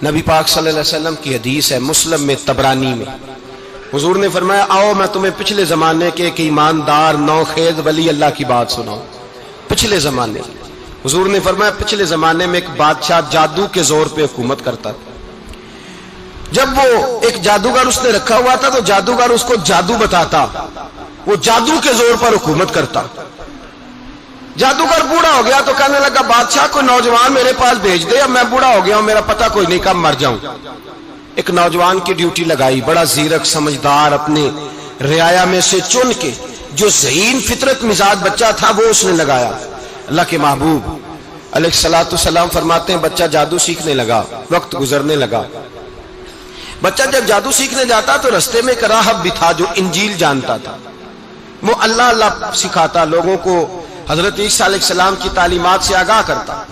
نبی پاک صلی اللہ علیہ وسلم کی حدیث ہے مسلم میں طبرانی میں، حضور نے فرمایا آؤ میں تمہیں پچھلے زمانے کے ایک ایماندار نوخیز ولی اللہ کی بات سناؤں۔ پچھلے زمانے حضور نے فرمایا پچھلے زمانے میں ایک بادشاہ جادو کے زور پہ حکومت کرتا تھا۔ جب وہ ایک جادوگر اس نے رکھا ہوا تھا تو جادوگر اس کو جادو بتاتا، وہ جادو کے زور پر حکومت کرتا۔ جادوگر بوڑھا ہو گیا تو کہنے لگا بادشاہ کوئی نوجوان میرے پاس بھیج دے، اب میں بوڑھا ہو گیا ہوں میرا پتہ کوئی نہیں کب مر جاؤں۔ ایک نوجوان کی ڈیوٹی لگائی، بڑا زیرک سمجھدار، اپنے رعایا میں سے چن کے جو ذہین فطرت مزاج بچہ تھا وہ اس نے لگایا۔ اللہ کے محبوب علیہ الصلوۃ والسلام فرماتے ہیں بچہ جادو سیکھنے لگا، وقت گزرنے لگا۔ بچہ جب جادو سیکھنے جاتا تو رستے میں ایک راہب بھی تھا جو انجیل جانتا تھا، وہ اللہ اللہ سکھاتا، لوگوں کو حضرت عیسیٰ علیہ السلام کی تعلیمات سے آگاہ کرتا۔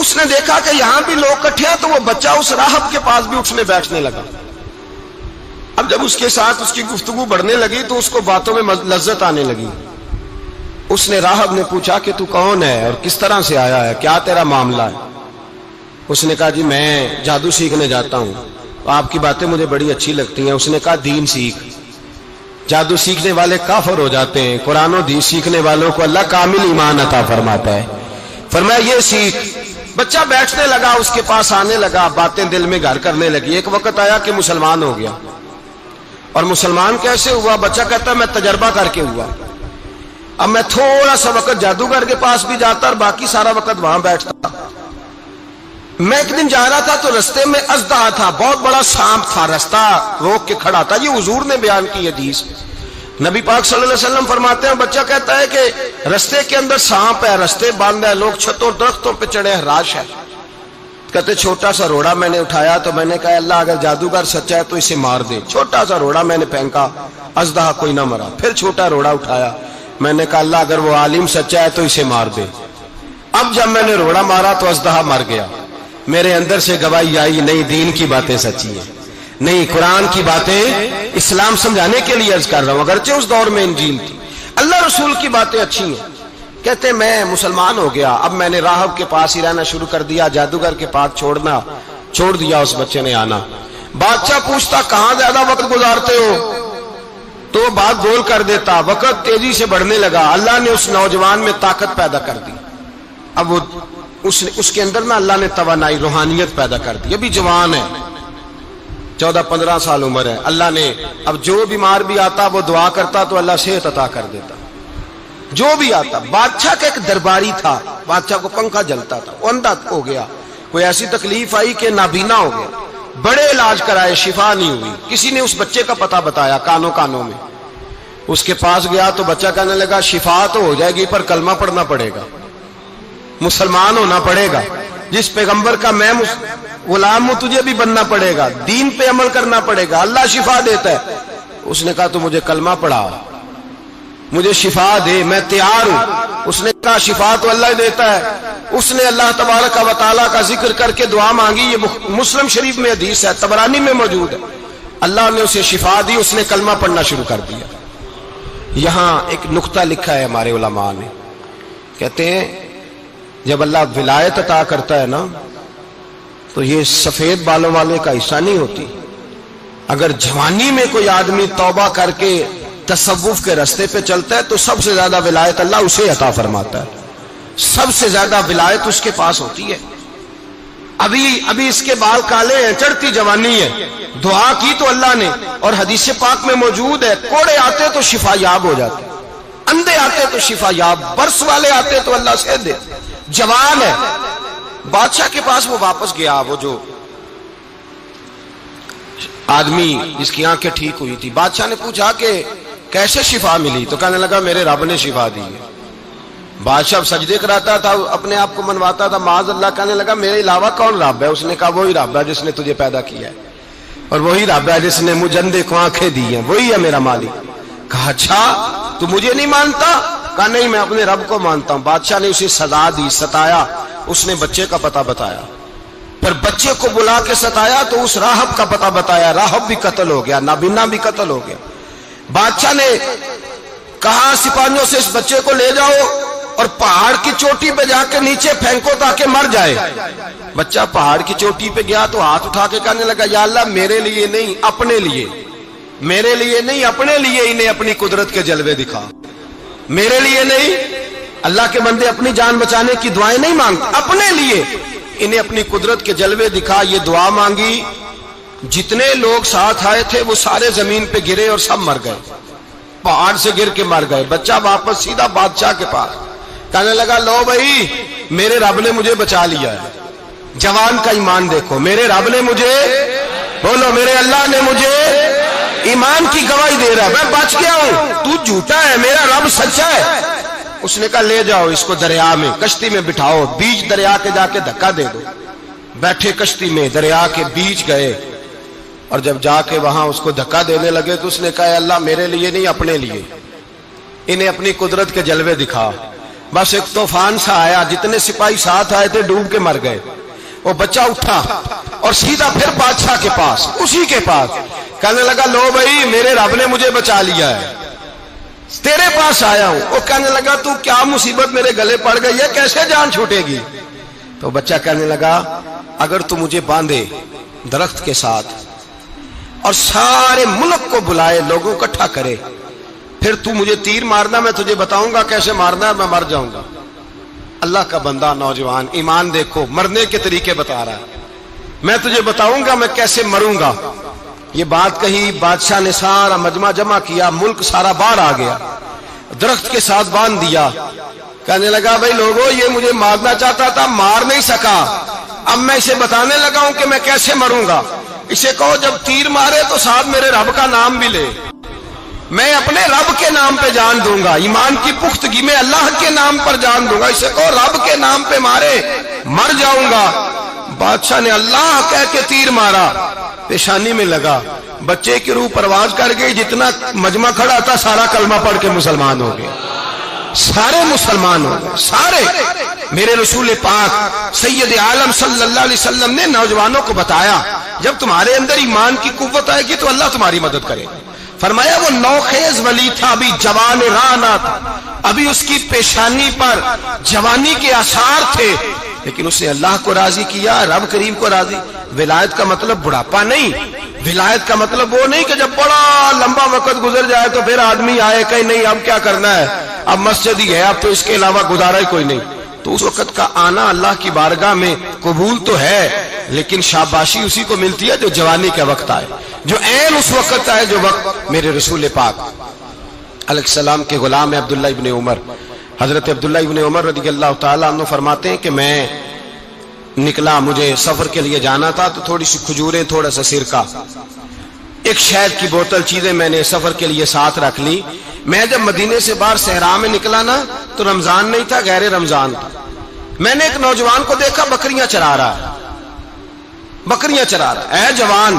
اس نے دیکھا کہ یہاں بھی لوگ اکٹھے ہیں تو وہ بچہ اس راہب کے پاس بھی اٹھنے بیٹھنے لگا۔ اب جب اس کے ساتھ اس کی گفتگو بڑھنے لگی تو اس کو باتوں میں لذت آنے لگی۔ اس نے راہب نے پوچھا کہ تو کون ہے اور کس طرح سے آیا ہے، کیا تیرا معاملہ ہے؟ اس نے کہا جی میں جادو سیکھنے جاتا ہوں، آپ کی باتیں مجھے بڑی اچھی لگتی ہیں۔ اس نے کہا دین سیکھ، جادو سیکھنے والے کافر ہو جاتے ہیں، قرآن و حدیث سیکھنے والوں کو اللہ کامل ایمان عطا فرماتا ہے۔ فرمایا یہ سیکھ۔ بچہ بیٹھنے لگا، اس کے پاس آنے لگا، باتیں دل میں گھر کرنے لگی۔ ایک وقت آیا کہ مسلمان ہو گیا، اور مسلمان کیسے ہوا؟ بچہ کہتا ہے میں تجربہ کر کے ہوا۔ اب میں تھوڑا سا وقت جادوگر کے پاس بھی جاتا اور باقی سارا وقت وہاں بیٹھتا۔ میں ایک دن جا رہا تھا تو رستے میں اژدہا تھا، بہت بڑا سانپ تھا، رستہ روک کے کھڑا تھا۔ یہ حضور نے بیان کی حدیث۔ نبی پاک صلی اللہ علیہ وسلم فرماتے ہیں بچہ کہتا ہے کہ رستے کے اندر سانپ ہے، رستے بند ہے، لوگ چھتوں درختوں پہ چڑھے ہراش ہے۔ کہتے چھوٹا سا روڑا میں نے اٹھایا تو میں نے کہا اللہ اگر جادوگر سچا ہے تو اسے مار دے۔ چھوٹا سا روڑا میں نے پھینکا، اژدہا کوئی نہ مرا۔ پھر چھوٹا روڑا اٹھایا، میں نے کہا اللہ اگر وہ عالم سچا ہے تو اسے مار دے۔ اب جب میں نے روڑا مارا تو اژدہا مر گیا۔ میرے اندر سے گواہی آئی نہیں دین کی باتیں سچی ہیں، نہیں قرآن کی باتیں اسلام سمجھانے کے لیے عرض کر رہا ہوں، اگرچہ اس دور میں انجیل تھی۔ اللہ رسول کی باتیں اچھی ہیں۔ کہتے میں مسلمان ہو گیا، اب میں نے راہب کے پاس ہی رہنا شروع کر دیا، جادوگر کے پاس چھوڑ دیا اس بچے نے آنا۔ بادشاہ پوچھتا کہاں زیادہ وقت گزارتے ہو تو وہ بات گول کر دیتا، وقت تیزی سے بڑھنے لگا۔ اللہ نے اس نوجوان میں طاقت پیدا کر دی، اب وہ اس کے اندر نا اللہ نے توانائی روحانیت پیدا کر دی، ابھی جوان ہے، 14-15 سال عمر ہے۔ اللہ نے اب جو بیمار بھی آتا وہ دعا کرتا تو اللہ صحت عطا کر دیتا، جو بھی آتا۔ بادشاہ کا ایک درباری تھا، بادشاہ کو پنکھا جلتا تھا، وہ اندھا ہو گیا، کوئی ایسی تکلیف آئی کہ نابینا ہو گیا، بڑے علاج کرائے شفا نہیں ہوئی۔ کسی نے اس بچے کا پتہ بتایا کانوں میں، اس کے پاس گیا تو بچہ کہنے لگا شفا تو ہو جائے گی پر کلمہ پڑھنا پڑے گا، مسلمان ہونا پڑے گا، جس پیغمبر کا میں غلام ہوں تجھے بھی بننا پڑے گا، دین پہ عمل کرنا پڑے گا، اللہ شفا دیتا ہے۔ اس نے کہا تو مجھے کلمہ پڑھا، مجھے شفا دے، میں تیار ہوں۔ اس نے کہا شفا تو اللہ دیتا ہے۔ اس نے اللہ تبارک و تعالیٰ کا ذکر کر کے دعا مانگی، یہ مسلم شریف میں حدیث ہے، طبرانی میں موجود ہے۔ اللہ نے اسے شفا دی، اس نے کلمہ پڑھنا شروع کر دیا۔ یہاں ایک نقطہ لکھا ہے ہمارے علماء نے، کہتے ہیں جب اللہ ولایت عطا کرتا ہے نا تو یہ سفید بالوں والے کا حصہ نہیں ہوتی۔ اگر جوانی میں کوئی آدمی توبہ کر کے تصوف کے رستے پہ چلتا ہے تو سب سے زیادہ ولایت اللہ اسے عطا فرماتا ہے، سب سے زیادہ ولایت اس کے پاس ہوتی ہے۔ ابھی اس کے بال کالے ہیں، چڑھتی جوانی ہے، دعا کی تو اللہ نے، اور حدیث پاک میں موجود ہے کوڑے آتے تو شفا یاب ہو جاتے، اندھے آتے تو شفا یاب، برس والے آتے تو اللہ سے دے، جوان ہے۔ بادشاہ کے پاس وہ واپس گیا، وہ جو آدمی جس کی آنکھیں ٹھیک ہوئی تھی۔ بادشاہ نے پوچھا کہ کیسے شفا ملی؟ تو کہنے لگا میرے رب نے شفا دی ہے۔ بادشاہ سجدے کراتا تھا، اپنے آپ کو منواتا تھا معاذ اللہ، کہنے لگا میرے علاوہ کون رب ہے؟ اس نے کہا وہی رب ہے جس نے تجھے پیدا کیا ہے، اور وہی رب ہے جس نے مجھے اندھے کو آنکھیں دی ہیں، وہی ہے میرا مالک۔ کہا اچھا تو مجھے نہیں مانتا؟ کہا نہیں میں اپنے رب کو مانتا ہوں۔ بادشاہ نے اسے سزا دی، ستایا، اس نے بچے کا پتہ بتایا، پھر بچے کو بلا کے ستایا تو اس راہب کا پتہ بتایا، راہب بھی قتل ہو گیا، نابینا بھی قتل ہو گیا۔ بادشاہ نے کہا سپاہیوں سے اس بچے کو لے جاؤ اور پہاڑ کی چوٹی پہ جا کے نیچے پھینکو تاکہ مر جائے. بچہ پہاڑ کی چوٹی پہ گیا تو ہاتھ اٹھا کے کہنے لگا یا اللہ میرے لیے نہیں اپنے لیے، میرے لیے نہیں اپنے لیے انہیں اپنی قدرت کے جلوے دکھا. میرے لیے نہیں، اللہ کے بندے اپنی جان بچانے کی دعائیں نہیں مانگتے، اپنے لیے انہیں اپنی قدرت کے جلوے دکھا. یہ دعا مانگی، جتنے لوگ ساتھ آئے تھے وہ سارے زمین پہ گرے اور سب مر گئے، پہاڑ سے گر کے مر گئے. بچہ واپس سیدھا بادشاہ کے پاس کہنے لگا لو بھائی میرے رب نے مجھے بچا لیا ہے. جوان کا ایمان دیکھو، میرے رب نے مجھے، بولو میرے اللہ نے مجھے ایمان کی گواہی دے رہا ہے، میں بچ گیا ہوں، تو جھوٹا ہے، میرا رب سچا ہے. اس نے کہا لے جاؤ اس کو دریا میں، کشتی میں بٹھاؤ، بیچ دریا کے جا کے دھکا دے دو. بیٹھے کشتی میں، دریا کے بیچ گئے، اور جب جا کے وہاں اس کو دھکا دینے لگے تو اس نے کہا اللہ میرے لیے نہیں اپنے لیے انہیں اپنی قدرت کے جلوے دکھا. بس ایک طوفان سا آیا، جتنے سپاہی ساتھ آئے تھے ڈوب کے مر گئے. وہ بچہ اٹھا اور سیدھا پھر بادشاہ کے پاس، اسی کے پاس کہنے لگا لو بھائی میرے رب نے مجھے بچا لیا ہے، تیرے پاس آیا ہوں. وہ کہنے لگا تو کیا مصیبت میرے گلے پڑ گئی ہے، کیسے جان چھوٹے گی؟ تو بچہ کہنے لگا اگر تو مجھے باندھے درخت کے ساتھ اور سارے ملک کو بلائے، لوگوں کو اکٹھا کرے، پھر تو مجھے تیر مارنا، میں تجھے بتاؤں گا کیسے مارنا ہے، میں مر جاؤں گا. اللہ کا بندہ نوجوان ایمان دیکھو، مرنے کے طریقے بتا رہا ہے، میں تجھے بتاؤں گا میں کیسے مروں گا. یہ بات کہی، بادشاہ نے سارا مجمع جمع کیا، ملک سارا باہر آ گیا، درخت کے ساتھ باندھ دیا. کہنے لگا بھائی لوگوں یہ مجھے مارنا چاہتا تھا، مار نہیں سکا، اب میں اسے بتانے لگا ہوں کہ میں کیسے مروں گا. اسے کہو جب تیر مارے تو ساتھ میرے رب کا نام بھی لے، میں اپنے رب کے نام پہ جان دوں گا، ایمان کی پختگی میں اللہ کے نام پر جان دوں گا. اسے کہو رب کے نام پہ مارے، مر جاؤں گا. بادشاہ نے اللہ کہہ کے تیر مارا، پیشانی میں لگا، بچے کی روح پرواز کر گئی. جتنا مجمع کھڑا تھا سارا کلمہ پڑھ کے مسلمان ہو گئے، سارے مسلمان ہو گئے سارے. میرے رسول پاک سید عالم صلی اللہ علیہ وسلم نے نوجوانوں کو بتایا جب تمہارے اندر ایمان کی قوت آئے گی تو اللہ تمہاری مدد کرے. فرمایا وہ نوخیز ولی تھا، ابھی جوان رانا تھا، ابھی اس کی پیشانی پر جوانی کے آثار تھے، لیکن اس نے اللہ کو راضی کیا، رب کریم کو راضی. ولایت کا مطلب بڑھاپا نہیں، ولایت کا مطلب وہ نہیں کہ جب بڑا لمبا وقت گزر جائے تو پھر آدمی آئے کہ نہیں اب کیا کرنا ہے، اب مسجد ہی ہے، اب تو اس کے علاوہ گزارا ہی کوئی نہیں. تو اس وقت کا آنا اللہ کی بارگاہ میں قبول تو ہے، لیکن شاباشی اسی کو ملتی ہے جو جوانی کا وقت آئے، جو عین اس وقت آئے جو وقت میرے رسول پاک علیہ السلام کے غلام عبداللہ ابن عمر، حضرت عبداللہ ابن عمر رضی اللہ تعالیٰ عنہ فرماتے ہیں کہ میں نکلا، مجھے سفر کے لیے جانا تھا، تو تھوڑی سی کھجوریں، تھوڑا سا سرکہ، ایک شہد کی بوتل، چیزیں میں نے سفر کے لیے ساتھ رکھ لی. میں جب مدینے سے باہر صحرا میں نکلا نا تو رمضان نہیں تھا، غیر رمضان تھا. میں نے ایک نوجوان کو دیکھا بکریاں چرا رہا ہے، بکریاں چرا رہا ہے. اے جوان،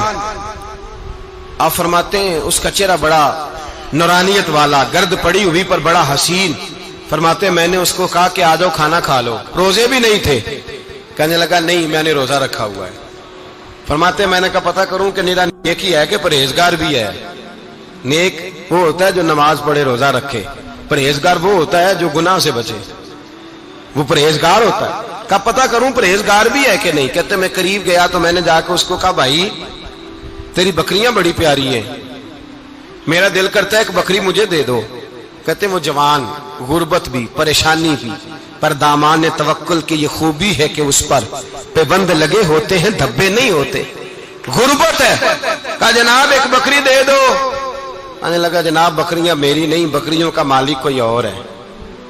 آپ فرماتے ہیں اس کا چہرہ بڑا نورانیت والا، گرد پڑی ہوئی پر بڑا حسین. فرماتے ہیں میں نے اس کو کہا کہ آ جاؤ کھانا کھا لو، روزے بھی نہیں تھے. کہنے لگا نہیں میں نے روزہ رکھا ہوا ہے. فرماتے ہیں میں نے کہا پتہ کروں کہ نیرا نیک ہی ہے کہ پرہیزگار بھی ہے. نیک وہ ہوتا ہے جو نماز پڑھے روزہ رکھے، پرہیزگار وہ ہوتا ہے جو گناہ سے بچے، وہ پرہیزگار ہوتا ہے. کہا پتہ کروں پرہیزگار بھی ہے کہ نہیں. کہتے میں قریب گیا تو میں نے جا کے اس کو کہا بھائی تیری بکریاں بڑی پیاری ہیں، میرا دل کرتا ہے ایک بکری مجھے دے دو. کہتے وہ جوان، غربت بھی، پریشانی بھی، پر دامان توکل کی یہ خوبی ہے کہ اس پر پابند لگے ہوتے ہیں، دھبے نہیں ہوتے. غربت ہے. کہا جناب ایک بکری دے دو. آنے لگا جناب بکریاں میری نہیں، بکریوں کا مالک کوئی اور ہے.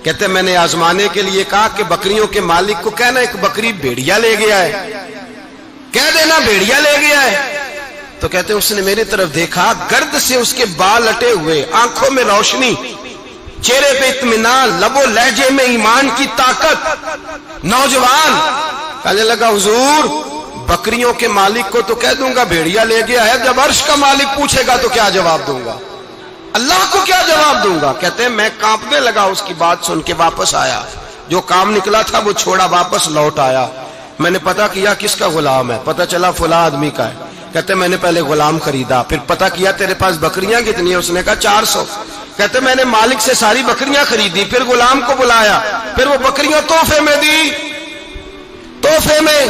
کہتے میں نے آزمانے کے لیے کہا کہ بکریوں کے مالک کو کہنا ایک بکری بھیڑیا لے گیا ہے، کہہ دینا بھیڑیا لے گیا ہے. تو کہتے اس نے میری طرف دیکھا، گرد سے اس کے بال لٹے ہوئے، آنکھوں میں روشنی، چہرے پہ اطمینان، لب و لہجے میں ایمان کی طاقت. نوجوان کہنے لگا حضور بکریوں کے مالک کو تو کہہ دوں گا بھیڑیا لے گیا ہے، جب عرش کا مالک پوچھے گا تو کیا جواب دوں گا، اللہ کو کیا جواب دوں گا. کہتے ہیں میں کانپنے لگا، اس کی بات سن کے واپس آیا، جو کام نکلا تھا وہ چھوڑا، واپس لوٹ آیا. میں نے پتہ کیا کس کا غلام ہے، پتہ چلا فلاں آدمی کا ہے. کہتے میں نے پہلے غلام خریدا، پھر پتہ کیا تیرے پاس بکریاں کتنی ہیں، اس نے کہا 400. کہتے میں نے مالک سے ساری بکریاں خریدی، پھر غلام کو بلایا، پھر وہ بکریاں تحفے میں دی، تحفے میں۔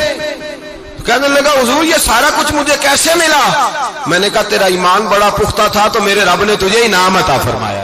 کہنے لگا حضور یہ سارا کچھ مجھے کیسے ملا؟ میں نے کہا تیرا ایمان بڑا پختہ تھا تو میرے رب نے تجھے انعام عطا فرمایا۔